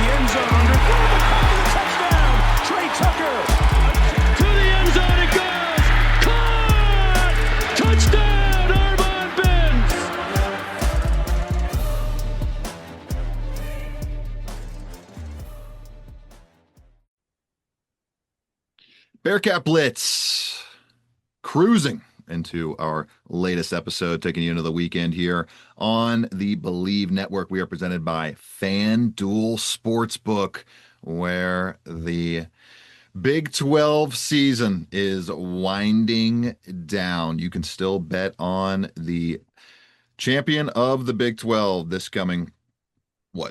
end zone, underthrown, touchdown, Trey Tucker. To the end zone it goes. Caught! Touchdown, Armon Benz. Bearcat Blitz, cruising into our latest episode, taking you into the weekend here on the Believe Network. We are presented by FanDuel Sportsbook, where the Big 12 season is winding down. You can still bet on the champion of the Big 12 this coming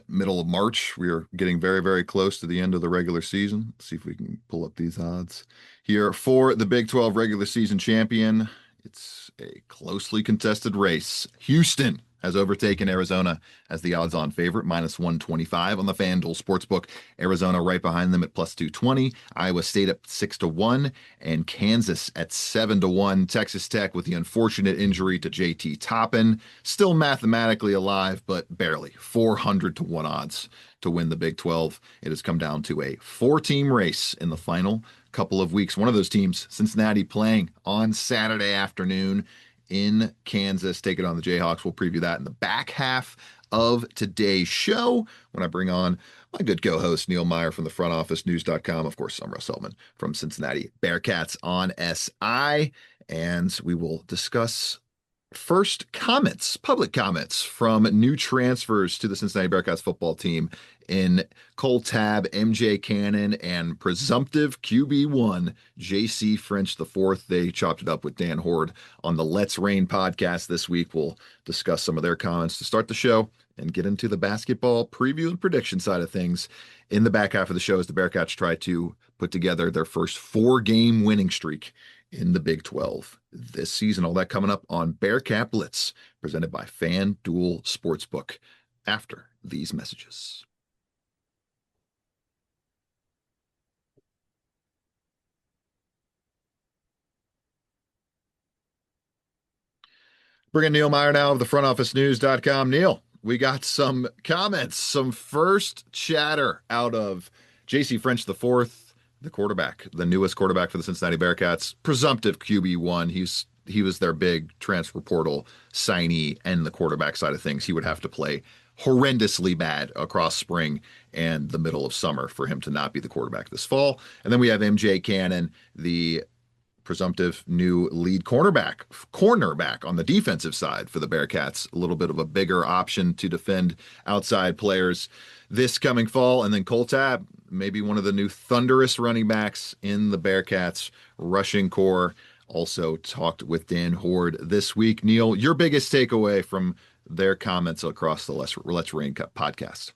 middle of March. We are getting very, very close to the end of the regular season. Let's see if we can pull up these odds here for the Big 12 regular season champion. It's a closely contested race. Houston has overtaken Arizona as the odds-on favorite, minus 125 on the FanDuel Sportsbook. Arizona right behind them at plus 220. Iowa State at 6-1, and Kansas at 7-1. Texas Tech with the unfortunate injury to JT Toppin, still mathematically alive, but barely 400-1 odds to win the Big 12. It has come down to a 4-team race in the final couple of weeks. One of those teams, Cincinnati, playing on Saturday afternoon in Kansas, take it on the Jayhawks. We'll preview that in the back half of today's show when I bring on my good co-host Neil Meyer from the frontofficenews.com. Of course, I'm Russ Hellman from Cincinnati Bearcats on SI, and we will discuss first comments, public comments from new transfers to the Cincinnati Bearcats football team in Cole Tabb, MJ Cannon, and presumptive QB1 J.C. French IV. They chopped it up with Dan Horde on the Let's Rain podcast this week. We'll discuss some of their comments to start the show and get into the basketball preview and prediction side of things in the back half of the show as the Bearcats try to put together their first 4-game winning streak in the Big 12 this season. All that coming up on Bearcat Blitz, presented by FanDuel Sportsbook, after these messages. Bringing Neil Meyer now of the frontofficenews.com. Neil, we got some comments, some first chatter out of J.C. French IV, the quarterback, the newest quarterback for the Cincinnati Bearcats, presumptive QB1. He was their big transfer portal signee, and the quarterback side of things, he would have to play horrendously bad across spring and the middle of summer for him to not be the quarterback this fall. And then we have MJ Cannon, the presumptive new lead cornerback on the defensive side for the Bearcats, a little bit of a bigger option to defend outside players this coming fall. And then Cole Tabb, maybe one of the new thunderous running backs in the Bearcats rushing core. Also talked with Dan Horde this week. Neil, your biggest takeaway from their comments across the Let's Rain Cup podcast?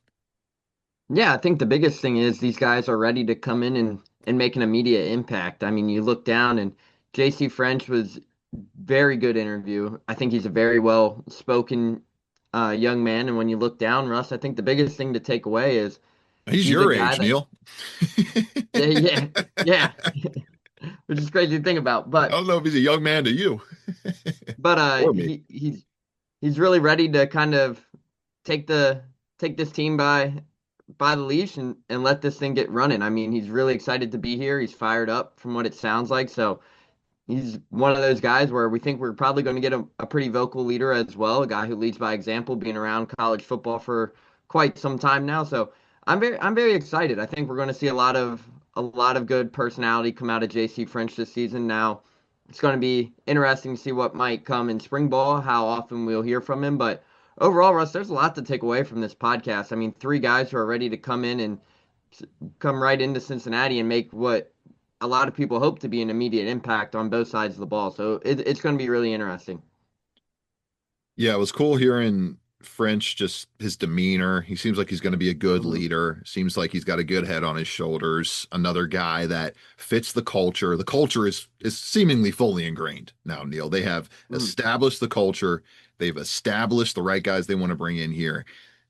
Yeah, I think the biggest thing is these guys are ready to come in and make an immediate impact. I mean, you look down and J.C. French was very good interview. I think he's a very well-spoken young man. And when you look down, Russ, I think the biggest thing to take away is he's your age, Neil. yeah. Which is crazy to think about. But I don't know if he's a young man to you. But he's really ready to kind of take this team by the leash and let this thing get running. I mean, he's really excited to be here. He's fired up from what it sounds like. So he's one of those guys where we think we're probably going to get a pretty vocal leader as well, a guy who leads by example, being around college football for quite some time now. So I'm very excited. I think we're going to see a lot of good personality come out of J.C. French this season. Now, it's going to be interesting to see what might come in spring ball, how often we'll hear from him, but overall, Russ, there's a lot to take away from this podcast. I mean, 3 guys who are ready to come in and come right into Cincinnati and make what a lot of people hope to be an immediate impact on both sides of the ball. So it's going to be really interesting. Yeah, it was cool hearing French, just his demeanor. He seems like he's going to be a good leader. Seems like he's got a good head on his shoulders. Another guy that fits the culture. The culture is seemingly fully ingrained now, Neil. They have established the culture. They've established the right guys they want to bring in here.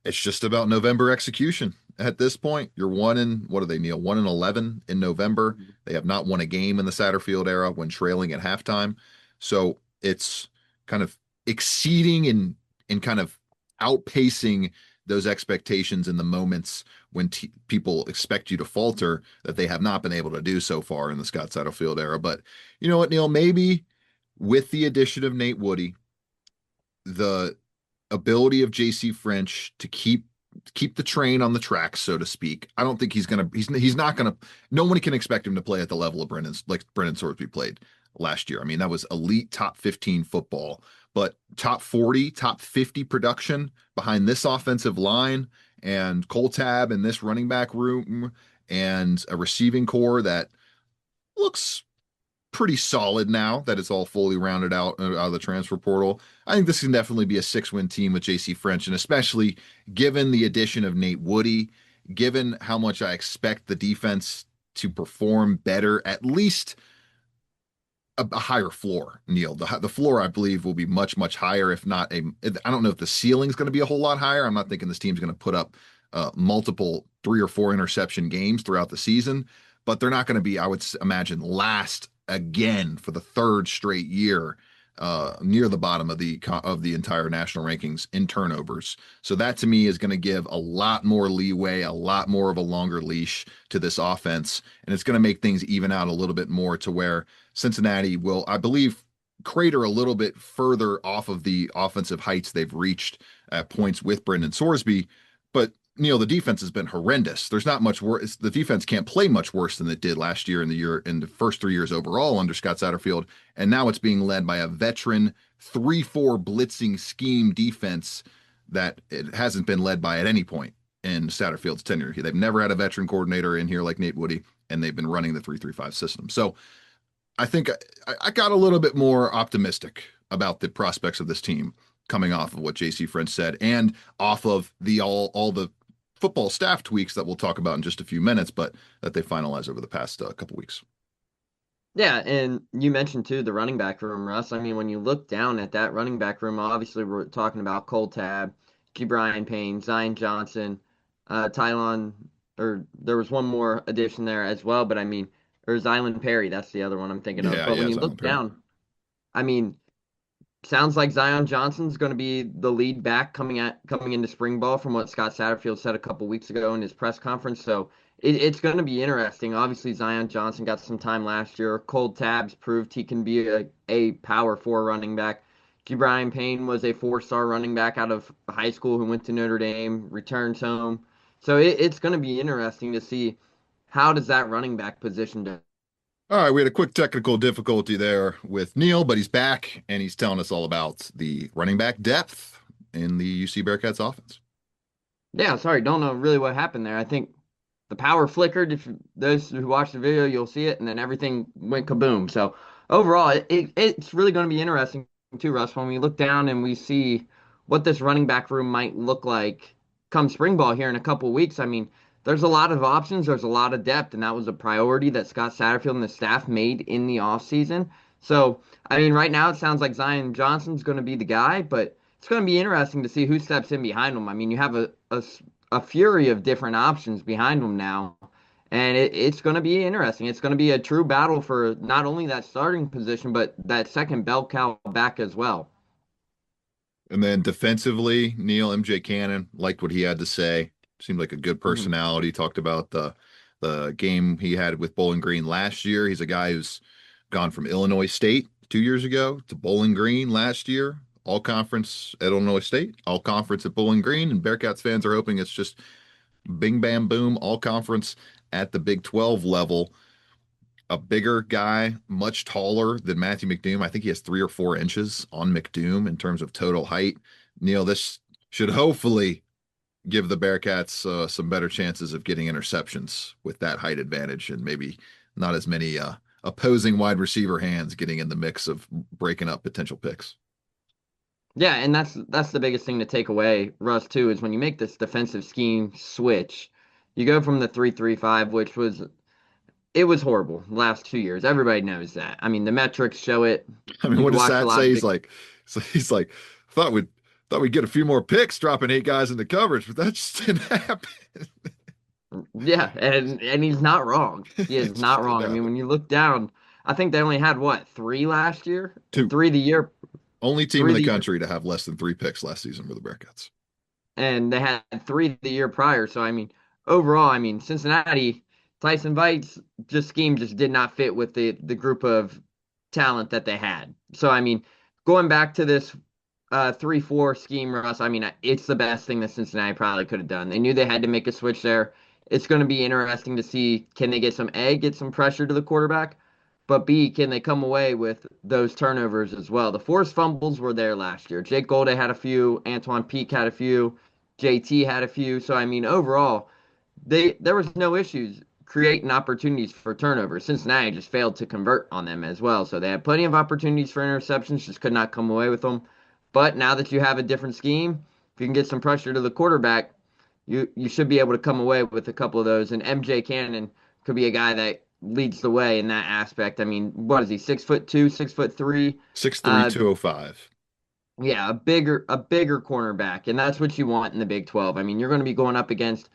It's just about November execution at this point. You're 1-11 in November. They have not won a game in the Satterfield era when trailing at halftime. So it's kind of exceeding and kind of outpacing those expectations in the moments when people expect you to falter that they have not been able to do so far in the Scott Satterfield era. But you know what, Neil? Maybe with the addition of Nate Woody, the ability of JC French to keep the train on the track, so to speak. I don't think he's not gonna. No one can expect him to play at the level of Brendan Sorsby played last year. I mean, that was elite top 15 football, but top 40, top 50 production behind this offensive line and Cole Tab in this running back room and a receiving core that looks pretty solid now that it's all fully rounded out of the transfer portal. I think this can definitely be a 6-win team with JC French, and especially given the addition of Nate Woody, given how much I expect the defense to perform better, at least a higher floor, Neil. The floor, I believe, will be much, much higher, if not I don't know if the ceiling's going to be a whole lot higher. I'm not thinking this team's going to put up multiple 3 or 4 interception games throughout the season, but they're not going to be, I would imagine, last again for the 3rd straight year near the bottom of the entire national rankings in turnovers. So that to me is going to give a lot more leeway, a lot more of a longer leash to this offense, and it's going to make things even out a little bit more to where Cincinnati will, I believe, crater a little bit further off of the offensive heights they've reached at points with Brendan Sorsby. But Neil, the defense has been horrendous. There's not much worse. The defense can't play much worse than it did last year in the first 3 years overall under Scott Satterfield. And now it's being led by a veteran 3-4 blitzing scheme defense that it hasn't been led by at any point in Satterfield's tenure. They've never had a veteran coordinator in here like Nate Woody, and they've been running the 3-3-5 system. So I think I got a little bit more optimistic about the prospects of this team coming off of what JC French said and off of all the football staff tweaks that we'll talk about in just a few minutes, but that they finalized over the past couple weeks. Yeah, and you mentioned too the running back room, Russ. I mean, when you look down at that running back room, obviously we're talking about Cole Tab, Brian Payne, Zion Johnson, Tylon, or there was one more addition there as well, but I mean, or Zylan Perry, that's the other one I'm thinking of. But when you look down, I mean, sounds like Zion Johnson's going to be the lead back coming into spring ball from what Scott Satterfield said a couple weeks ago in his press conference. So it's going to be interesting. Obviously, Zion Johnson got some time last year. Cole Tabs proved he can be a power 4 running back. Brian Payne was a 4-star running back out of high school who went to Notre Dame, returns home. So it's going to be interesting to see how does that running back position do. All right, we had a quick technical difficulty there with Neil, but he's back and he's telling us all about the running back depth in the UC Bearcats offense. Yeah, sorry, don't know really what happened there. I think the power flickered. If those who watch the video, you'll see it, and then everything went kaboom. So overall, it's really going to be interesting too, Russ, when we look down and we see what this running back room might look like come spring ball here in a couple of weeks. I mean, there's a lot of options, there's a lot of depth, and that was a priority that Scott Satterfield and the staff made in the offseason. So, I mean, right now it sounds like Zion Johnson's going to be the guy, but it's going to be interesting to see who steps in behind him. I mean, you have a fury of different options behind him now, and it's going to be interesting. It's going to be a true battle for not only that starting position, but that second bell cow back as well. And then defensively, Neil, MJ Cannon, liked what he had to say. Seemed like a good personality. Talked about the game he had with Bowling Green last year. He's a guy who's gone from Illinois State 2 years ago to Bowling Green last year. All conference at Illinois State, all conference at Bowling Green, and Bearcats fans are hoping it's just bing, bam, boom, all conference at the Big 12 level. A bigger guy, much taller than Matthew McDoom. I think he has 3 or 4 inches on McDoom in terms of total height. Neil, this should hopefully give the Bearcats some better chances of getting interceptions with that height advantage and maybe not as many opposing wide receiver hands getting in the mix of breaking up potential picks. Yeah, and that's the biggest thing to take away, Russ, too, is when you make this defensive scheme switch, you go from the 3-3-5, which was horrible the last 2 years. Everybody knows that. I mean, the metrics show it. I mean, what does Sat say? He's like, thought we'd get a few more picks dropping 8 guys into coverage, but that just didn't happen. Yeah, and he's not wrong. He is not wrong. I mean, when you look down, I think they only had 3 last year? 2. 3 the year. Only team in the country to have less than 3 picks last season for the Bearcats. and they had three the year prior. So, I mean, overall, I mean, Cincinnati, Tyson Vite's scheme just did not fit with the group of talent that they had. So, I mean, going back to this 3-4 scheme, Russ, I mean, it's the best thing that Cincinnati probably could have done. They knew they had to make a switch there. It's going to be interesting to see, can they get some pressure to the quarterback? But B, can they come away with those turnovers as well? The forced fumbles were there last year. Jake Golday had a few, Antoine Peak had a few, JT had a few. So I mean, overall, there was no issues creating opportunities for turnovers. Cincinnati just failed to convert on them as well. So they had plenty of opportunities for interceptions, just could not come away with them. But now that you have a different scheme, if you can get some pressure to the quarterback, you should be able to come away with a couple of those. And MJ Cannon could be a guy that leads the way in that aspect. I mean, what is he? 6'2", 6'3"? 6'3", 205. Yeah, a bigger cornerback, and that's what you want in the Big 12. I mean, you're going to be going up against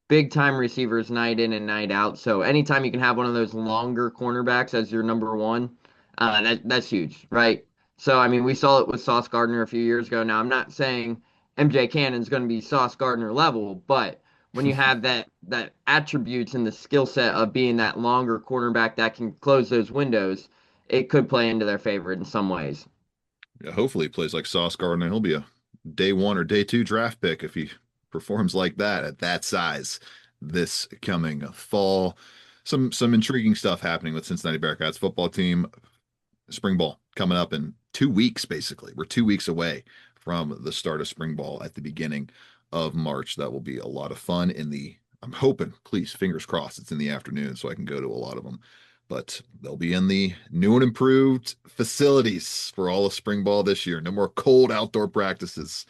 big time receivers night in and night out. So anytime you can have one of those longer cornerbacks as your number one, that's huge, right? So I mean, we saw it with Sauce Gardner a few years ago. Now I'm not saying MJ Cannon's going to be Sauce Gardner level, but when you have that attributes and the skill set of being that longer cornerback that can close those windows, it could play into their favor in some ways. Yeah, hopefully he plays like Sauce Gardner. He'll be a day one or day two draft pick if he performs like that at that size this coming fall. Some intriguing stuff happening with Cincinnati Bearcats football team. Spring ball coming up in 2 weeks, basically. We're 2 weeks away from the start of spring ball at the beginning of March. That will be a lot of fun I'm hoping, please, fingers crossed, it's in the afternoon so I can go to a lot of them. But they'll be in the new and improved facilities for all of spring ball this year. No more cold outdoor practices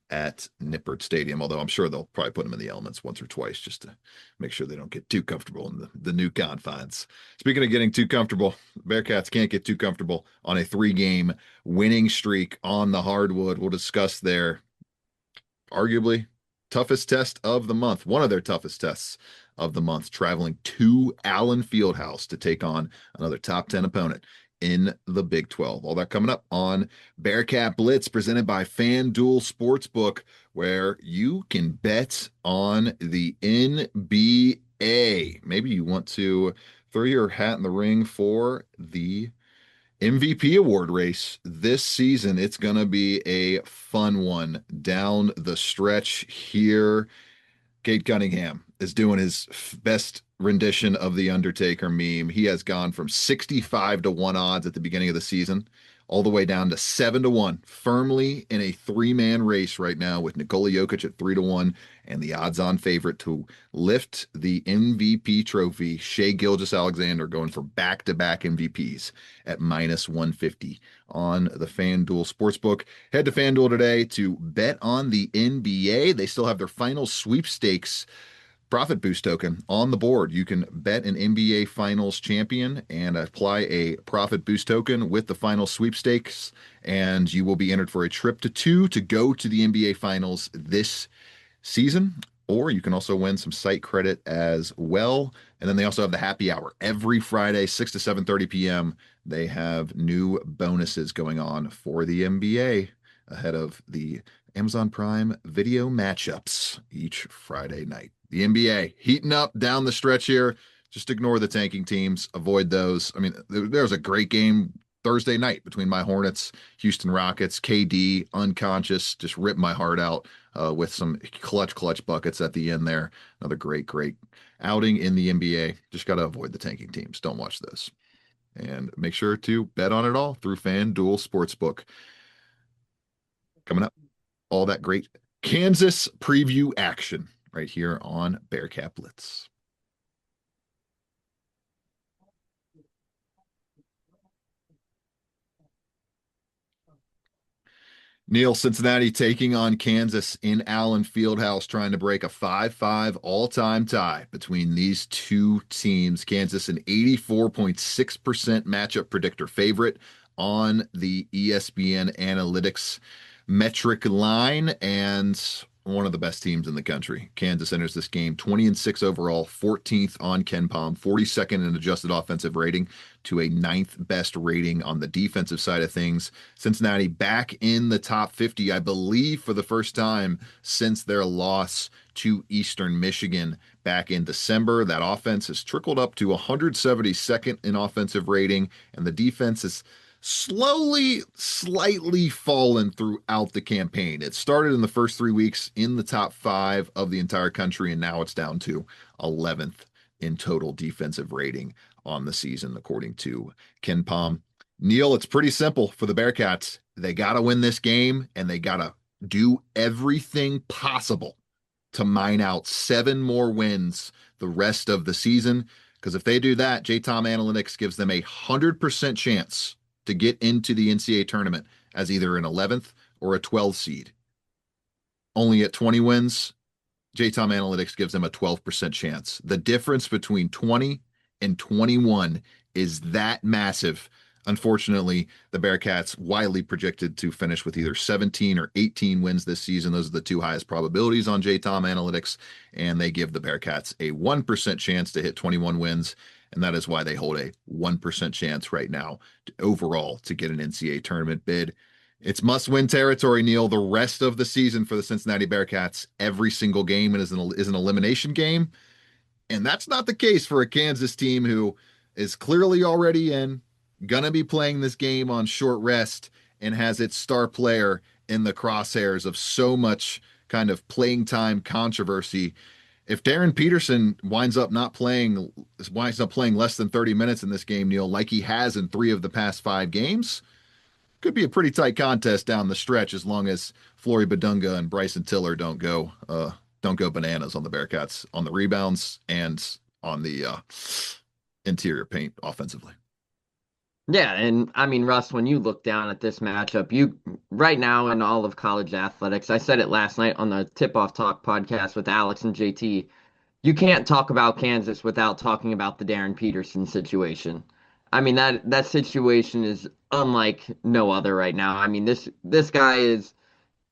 at Nippert Stadium, although I'm sure they'll probably put them in the elements once or twice just to make sure they don't get too comfortable in the new confines. Speaking of getting too comfortable, Bearcats can't get too comfortable on a 3-game winning streak on the hardwood. We'll discuss their arguably toughest test of the month, one of their toughest tests of the month, traveling to Allen Fieldhouse to take on another top 10 opponent in the Big 12. All that coming up on Bearcat Blitz, presented by FanDuel Sportsbook, where you can bet on the NBA. Maybe you want to throw your hat in the ring for the MVP award race this season. It's going to be a fun one down the stretch here. Kate Cunningham is doing his best rendition of the Undertaker meme. He has gone from 65 to 1 odds at the beginning of the season all the way down to 7 to 1, firmly in a 3-man race right now with Nikola Jokic at 3 to 1 and the odds-on favorite to lift the MVP trophy, Shai Gilgeous-Alexander, going for back-to-back MVPs at minus 150 on the FanDuel Sportsbook. Head to FanDuel today to bet on the NBA. They still have their final sweepstakes profit boost token on the board. You can bet an NBA Finals champion and apply a profit boost token with the final sweepstakes, and you will be entered for a trip to 2 to go to the NBA Finals this season. Or you can also win some site credit as well. And then they also have the happy hour every Friday, 6 to 7:30 p.m. They have new bonuses going on for the NBA ahead of the Amazon Prime video matchups each Friday night. The NBA heating up down the stretch here. Just ignore the tanking teams. Avoid those. I mean, there was a great game Thursday night between my Hornets, Houston Rockets. KD, unconscious, just ripped my heart out with some clutch buckets at the end there. Another great outing in the NBA. Just got to avoid the tanking teams. Don't watch those. And make sure to bet on it all through FanDuel Sportsbook. Coming up, all that great Kansas preview action right here on Bearcat Blitz. Neil, Cincinnati taking on Kansas in Allen Fieldhouse, trying to break a 5-5 all-time tie between these two teams. Kansas, an 84.6% matchup predictor favorite on the ESPN Analytics metric line. And one of the best teams in the country. Kansas enters this game 20-6 overall, 14th on KenPom, 42nd in adjusted offensive rating to a ninth best rating on the defensive side of things. Cincinnati back in the top 50, I believe, for the first time since their loss to Eastern Michigan back in December. That offense has trickled up to 172nd in offensive rating, and the defense is slowly, slightly fallen throughout the campaign. It started in the first 3 weeks in the top 5 of the entire country, and now it's down to 11th in total defensive rating on the season, according to KenPom. Neil, it's pretty simple for the Bearcats. They got to win this game, and they got to do everything possible to mine out 7 more wins the rest of the season. Because if they do that, JTOM Analytics gives them 100% chance to get into the NCAA tournament as either an 11th or a 12th seed. Only at 20 wins, JTOM Analytics gives them a 12% chance. The difference between 20 and 21 is that massive. Unfortunately, the Bearcats widely projected to finish with either 17 or 18 wins this season. Those are the 2 highest probabilities on JTOM Analytics, and they give the Bearcats a 1% chance to hit 21 wins. And that is why they hold a 1% chance right now overall to get an NCAA tournament bid. It's must-win territory, Neil. The rest of the season for the Cincinnati Bearcats, every single game is an elimination game. And that's not the case for a Kansas team who is clearly already in, going to be playing this game on short rest, and has its star player in the crosshairs of so much kind of playing time controversy. If Darren Peterson winds up playing less than 30 minutes in this game, Neil, like he has in 3 of the past 5 games, could be a pretty tight contest down the stretch as long as Flory Badunga and Bryson Tiller don't go bananas on the Bearcats on the rebounds and on the interior paint offensively. Yeah, and I mean, Russ, when you look down at this matchup, you right now in all of college athletics, I said it last night on the Tip Off Talk podcast with Alex and JT, you can't talk about Kansas without talking about the Darren Peterson situation. I mean, that situation is unlike no other right now. I mean, this guy is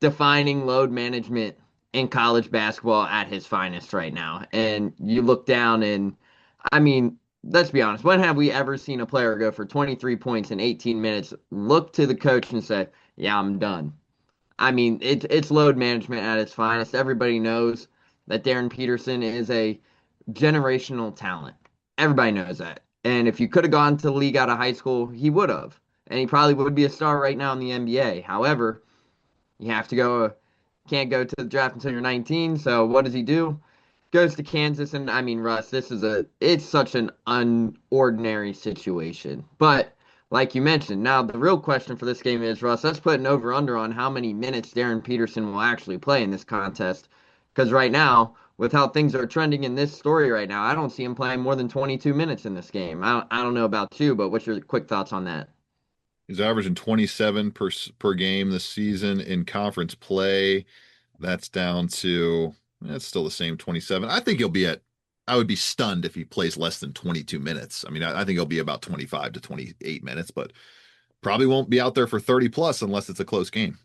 defining load management in college basketball at his finest right now. And you look down and I mean, let's be honest, when have we ever seen a player go for 23 points in 18 minutes, look to the coach and say, "Yeah, I'm done." I mean, it's load management at its finest. Everybody knows that Darren Peterson is a generational talent. Everybody knows that. And if you could have gone to the league out of high school, he would have. And he probably would be a star right now in the NBA. However, you have to go, can't go to the draft until you're 19. So what does he do? Goes to Kansas. And I mean, Russ, it's such an unordinary situation. But like you mentioned, now the real question for this game is, Russ, let's put an over-under on how many minutes Darren Peterson will actually play in this contest. Because right now, with how things are trending in this story right now, I don't see him playing more than 22 minutes in this game. I don't know about you, but what's your quick thoughts on that? He's averaging 27 per game this season in conference play. That's down to, that's still the same 27. I would be stunned if he plays less than 22 minutes. I mean, I think he'll be about 25 to 28 minutes, but probably won't be out there for 30 plus unless it's a close game.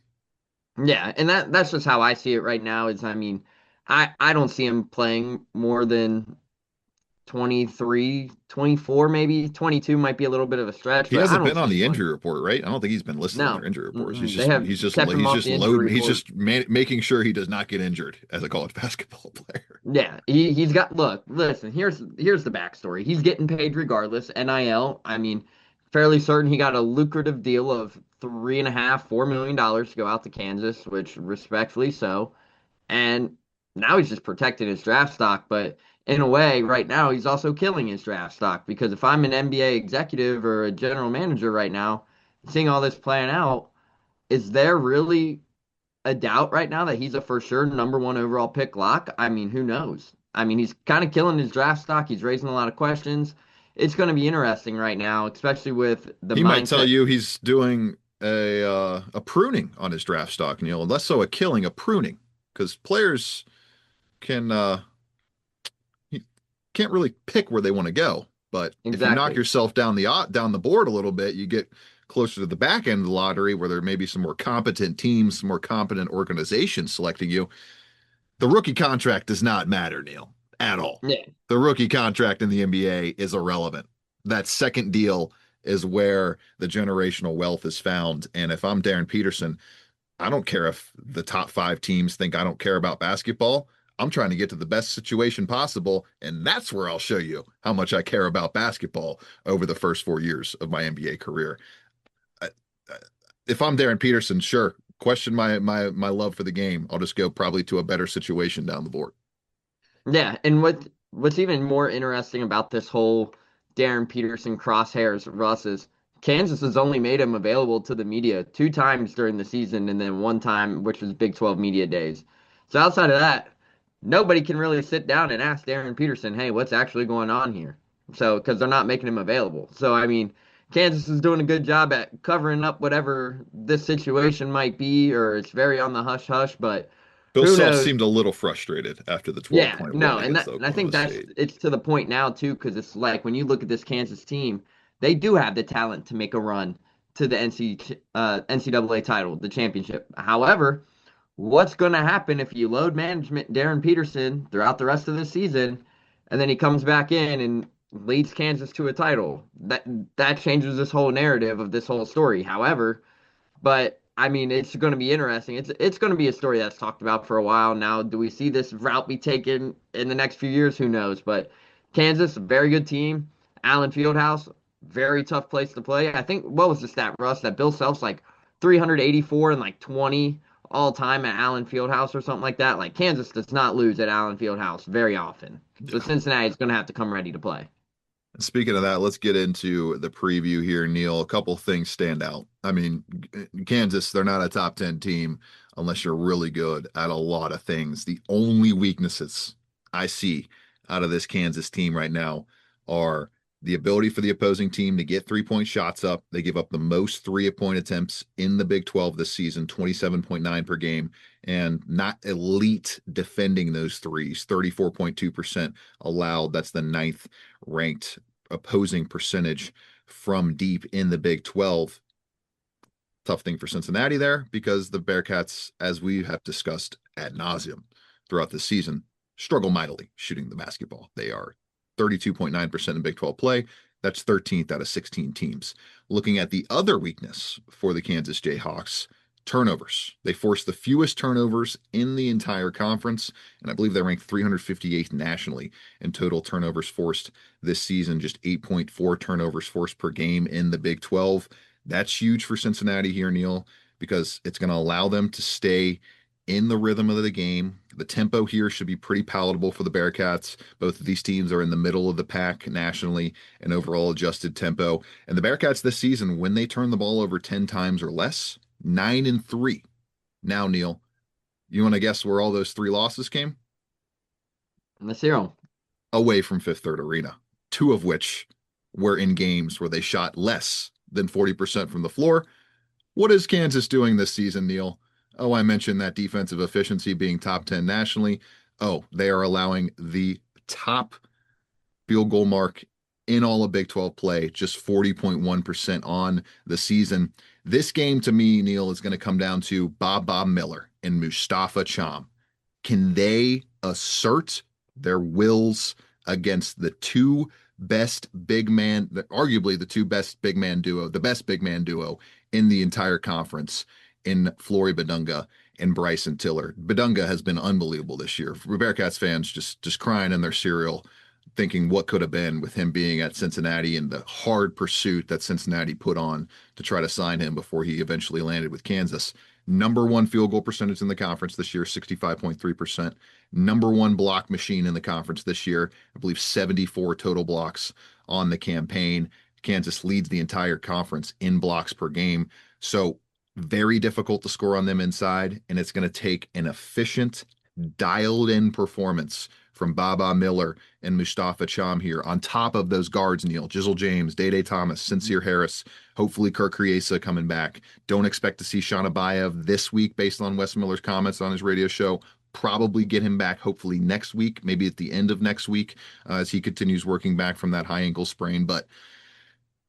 Yeah, and that's just how I see it right now is I mean, I don't see him playing more than 23, 24, maybe 22 might be a little bit of a stretch, He but I hasn't don't been see on him the playing. injury report, right? I don't think he's been listed on No, their injury reports. He's they have kept him off the injury report. making sure he does not get injured as a college basketball player. Yeah, he's got look, listen, here's the backstory. He's getting paid regardless. NIL, I mean, fairly certain he got a lucrative deal of $3.5, $4 million to go out to Kansas, which respectfully so. And now he's just protecting his draft stock, but in a way, right now he's also killing his draft stock because if I'm an NBA executive or a general manager right now, seeing all this playing out, is there really a doubt right now that he's a for sure #1 overall pick lock? I mean, who knows? I mean, he's kind of killing his draft stock. He's raising a lot of questions. It's going to be interesting right now, especially with the He mindset. might tell you he's doing a pruning on his draft stock, Neil, less so a killing, a pruning, because players can you can't really pick where they want to go. But if you knock Exactly. yourself down the board a little bit, you get closer to the back end of the lottery where there may be some more competent teams, some more competent organizations selecting you. The rookie contract does not matter, Neil, at all. Yeah. The rookie contract in the NBA is irrelevant. That second deal is where the generational wealth is found. And if I'm Darren Peterson, I don't care if the top 5 teams think I don't care about basketball. I'm trying to get to the best situation possible, and that's where I'll show you how much I care about basketball over the first 4 years of my NBA career. I, if I'm Darren Peterson, sure, question my love for the game. I'll just go probably to a better situation down the board. Yeah, and what's even more interesting about this whole Darren Peterson crosshairs Russ is Kansas has only made him available to the media 2 times during the season, and then 1 time, which was Big 12 media days. So outside of that, nobody can really sit down and ask Darren Peterson, "Hey, what's actually going on here?" So because they're not making him available. So I mean, Kansas is doing a good job at covering up whatever this situation might be, or it's very on the hush hush, but. Bill Who Self knows? seemed a little frustrated after the 12 Yeah, point win no, and against that and I Oklahoma think that's State. it's to the point now too, because it's like when you look at this Kansas team, they do have the talent to make a run to the NCAA title, the championship. However, what's going to happen if you load management Darren Peterson throughout the rest of the season, and then he comes back in and leads Kansas to a title? That changes this whole narrative of this whole story. However, but I mean, it's going to be interesting. It's going to be a story that's talked about for a while now. Do we see this route be taken in the next few years? Who knows? But Kansas, very good team. Allen Fieldhouse, very tough place to play. I think what was the stat, Russ? That Bill Self's like 384 and like 20 all time at Allen Fieldhouse or something like that. Like Kansas does not lose at Allen Fieldhouse very often. So Cincinnati is going to have to come ready to play. Speaking of that, let's get into the preview here, Neil. A couple things stand out. I mean, Kansas, they're not a top 10 team unless you're really good at a lot of things. The only weaknesses I see out of this Kansas team right now are the ability for the opposing team to get 3-point shots up. They give up the most 3-point attempts in the Big 12 this season, 27.9 per game, and not elite defending those threes, 34.2% allowed. That's the ninth ranked opposing percentage from deep in the Big 12. Tough thing for Cincinnati there because the Bearcats, as we have discussed ad nauseum throughout the season, struggle mightily shooting the basketball. They are 32.9% in Big 12 play. That's 13th out of 16 teams. Looking at the other weakness for the Kansas Jayhawks, turnovers. They forced the fewest turnovers in the entire conference, and I believe they ranked 358th nationally in total turnovers forced this season, just 8.4 turnovers forced per game in the Big 12. That's huge for Cincinnati here, Neil, because it's going to allow them to stay in the rhythm of the game. The tempo here should be pretty palatable for the Bearcats. Both of these teams are in the middle of the pack nationally in overall adjusted tempo. And the Bearcats this season, when they turn the ball over 10 times or less, 9-3. Now, Neil, you want to guess where all those 3 losses came? Let's hear them. Away from Fifth Third Arena, 2 of which were in games where they shot less than 40% from the floor. What is Kansas doing this season, Neil? Oh, I mentioned that defensive efficiency being top 10 nationally. Oh, they are allowing the top field goal mark in all of Big 12 play, just 40.1% on the season. This game to me, Neil, is going to come down to Bob Miller and Mustafa Cham. Can they assert their wills against the 2 best big man, arguably the 2 best big man duo, the best big man duo in the entire conference in Flory Badunga and Bryson Tiller? Badunga has been unbelievable this year. Bearcats fans just crying in their cereal, thinking what could have been with him being at Cincinnati and the hard pursuit that Cincinnati put on to try to sign him before he eventually landed with Kansas. Number 1 field goal percentage in the conference this year, 65.3%. Number 1 block machine in the conference this year. I believe 74 total blocks on the campaign. Kansas leads the entire conference in blocks per game. So very difficult to score on them inside, and it's going to take an efficient, dialed-in performance from Baba Miller and Mustafa Cham here, on top of those guards, Neil, Jizzle James, Day Thomas, Sincere Harris, hopefully Kirk Kriesa coming back. Don't expect to see Sean Abayev this week based on Wes Miller's comments on his radio show. Probably get him back hopefully next week, maybe at the end of next week, as he continues working back from that high ankle sprain. But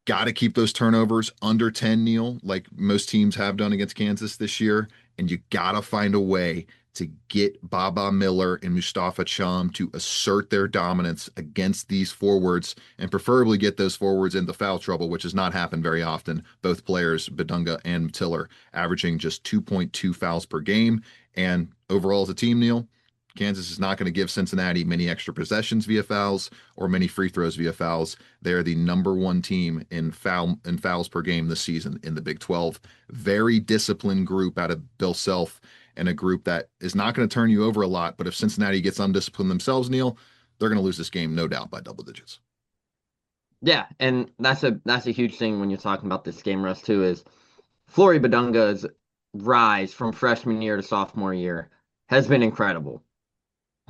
got to keep those turnovers under 10, Neil, like most teams have done against Kansas this year. And you got to find a way to get Baba Miller and Mustafa Cham to assert their dominance against these forwards and preferably get those forwards into foul trouble, which has not happened very often. Both players, Badunga and Tiller, averaging just 2.2 fouls per game. And overall as a team, Neil, Kansas is not going to give Cincinnati many extra possessions via fouls or many free throws via fouls. They are the number one team in fouls per game this season in the Big 12. Very disciplined group out of Bill Self, and a group that is not going to turn you over a lot. But if Cincinnati gets undisciplined themselves, Neil, they're going to lose this game, no doubt, by double digits. Yeah, and that's a huge thing when you're talking about this game, Russ, too, is Flory Badunga's rise from freshman year to sophomore year has been incredible.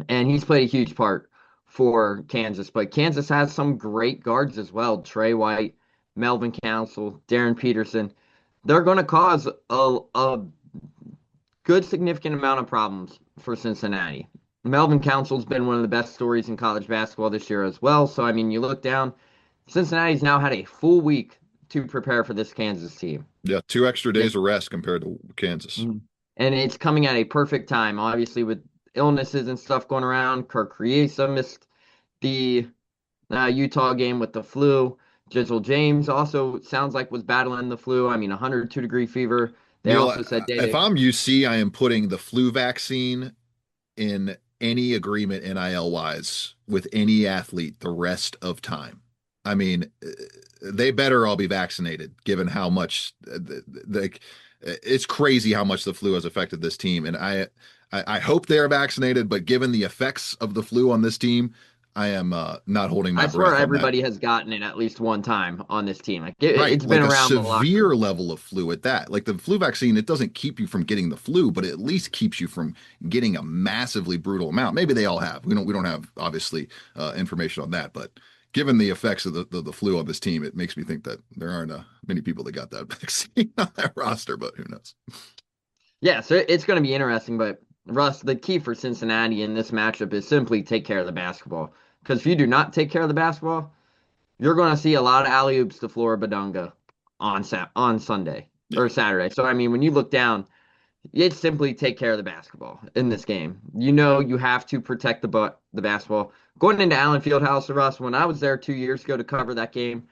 And he's played a huge part for Kansas. But Kansas has some great guards as well. Trey White, Melvin Council, Darren Peterson. They're going to cause a good significant amount of problems for Cincinnati. Melvin Council's been one of the best stories in college basketball this year as well. So, I mean, you look down, Cincinnati's now had a full week to prepare for this Kansas team. Yeah, 2 extra days of rest compared to Kansas. And it's coming at a perfect time, obviously, with illnesses and stuff going around. Kirk Kriesa missed the Utah game with the flu. Jizzle James also sounds like was battling the flu. I mean, 102-degree fever. They Neil, also said if I'm UC, I am putting the flu vaccine in any agreement NIL wise with any athlete the rest of time. I mean, they better all be vaccinated, given how much it's crazy how much the flu has affected this team. And I hope they're vaccinated, but given the effects of the flu on this team, I am not holding my breath. I swear everybody has gotten it at least one time on this team. Like it's like been a around severe level of flu at that. Like the flu vaccine, it doesn't keep you from getting the flu, but it at least keeps you from getting a massively brutal amount. Maybe they all have. We don't have obviously information on that, but given the effects of the flu on this team, it makes me think that there aren't many people that got that vaccine on that roster, but who knows? Yeah, so it's going to be interesting, but Russ, the key for Cincinnati in this matchup is simply take care of the basketball. Because if you do not take care of the basketball, you're going to see a lot of alley-oops to Flory Badunga on Sunday or Saturday. So, I mean, when you look down, it's simply take care of the basketball in this game. You know you have to protect the basketball. Going into Allen Fieldhouse, Russ, when I was there 2 years ago to cover that game,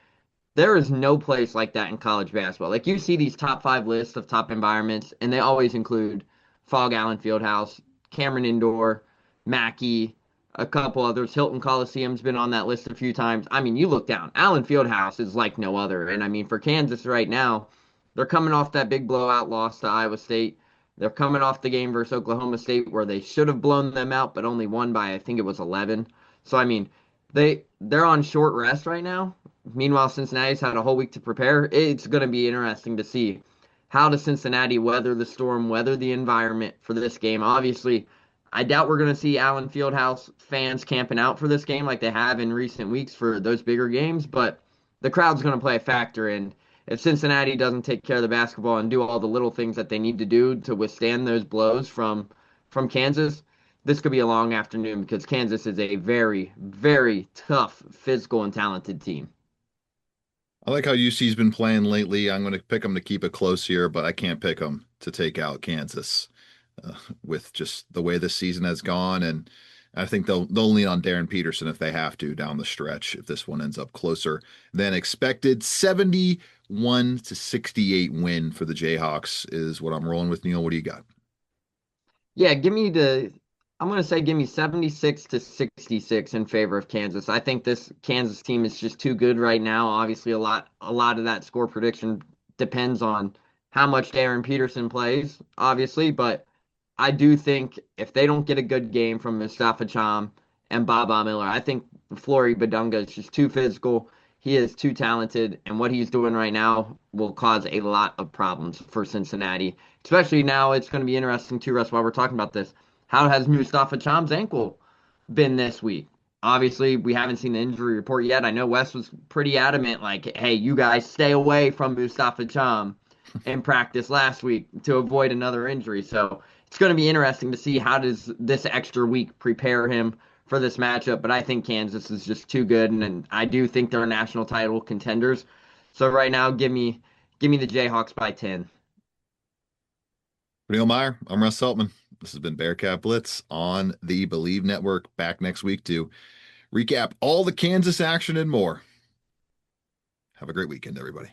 there is no place like that in college basketball. Like you see these top 5 lists of top environments, and they always include Fog Allen Fieldhouse, Cameron Indoor, Mackey, a couple others. Hilton Coliseum's been on that list a few times. I mean, you look down. Allen Fieldhouse is like no other. And I mean, for Kansas right now, they're coming off that big blowout loss to Iowa State. They're coming off the game versus Oklahoma State where they should have blown them out, but only won by, I think it was 11. So, I mean, they're on short rest right now. Meanwhile, Cincinnati's had a whole week to prepare. It's going to be interesting to see how does Cincinnati weather the storm, weather the environment for this game. Obviously, I doubt we're going to see Allen Fieldhouse fans camping out for this game like they have in recent weeks for those bigger games, but the crowd's going to play a factor. And if Cincinnati doesn't take care of the basketball and do all the little things that they need to do to withstand those blows from Kansas, this could be a long afternoon because Kansas is a very, very tough, physical, and talented team. I like how UC's been playing lately. I'm going to pick them to keep it close here, but I can't pick them to take out Kansas with just the way this season has gone. And I think they'll lean on Darren Peterson if they have to down the stretch if this one ends up closer than expected. 71-68 win for the Jayhawks is what I'm rolling with. Neil, what do you got? Yeah, I'm going to say give me 76-66 in favor of Kansas. I think this Kansas team is just too good right now. Obviously, a lot of that score prediction depends on how much Darren Peterson plays, obviously, but I do think if they don't get a good game from Mustafa Cham and Baba Miller, I think Flory Badunga is just too physical. He is too talented, and what he's doing right now will cause a lot of problems for Cincinnati. Especially now, it's going to be interesting too, Russ, while we're talking about this. How has Mustafa Cham's ankle been this week? Obviously, we haven't seen the injury report yet. I know Wes was pretty adamant, like, hey, you guys stay away from Mustafa Cham in practice last week to avoid another injury. So it's going to be interesting to see how does this extra week prepare him for this matchup. But I think Kansas is just too good, and I do think they're national title contenders. So right now, give me the Jayhawks by 10. Neil Meyer, I'm Russ Seltman. This has been Bearcat Blitz on the Believe Network. Back next week to recap all the Kansas action and more. Have a great weekend, everybody.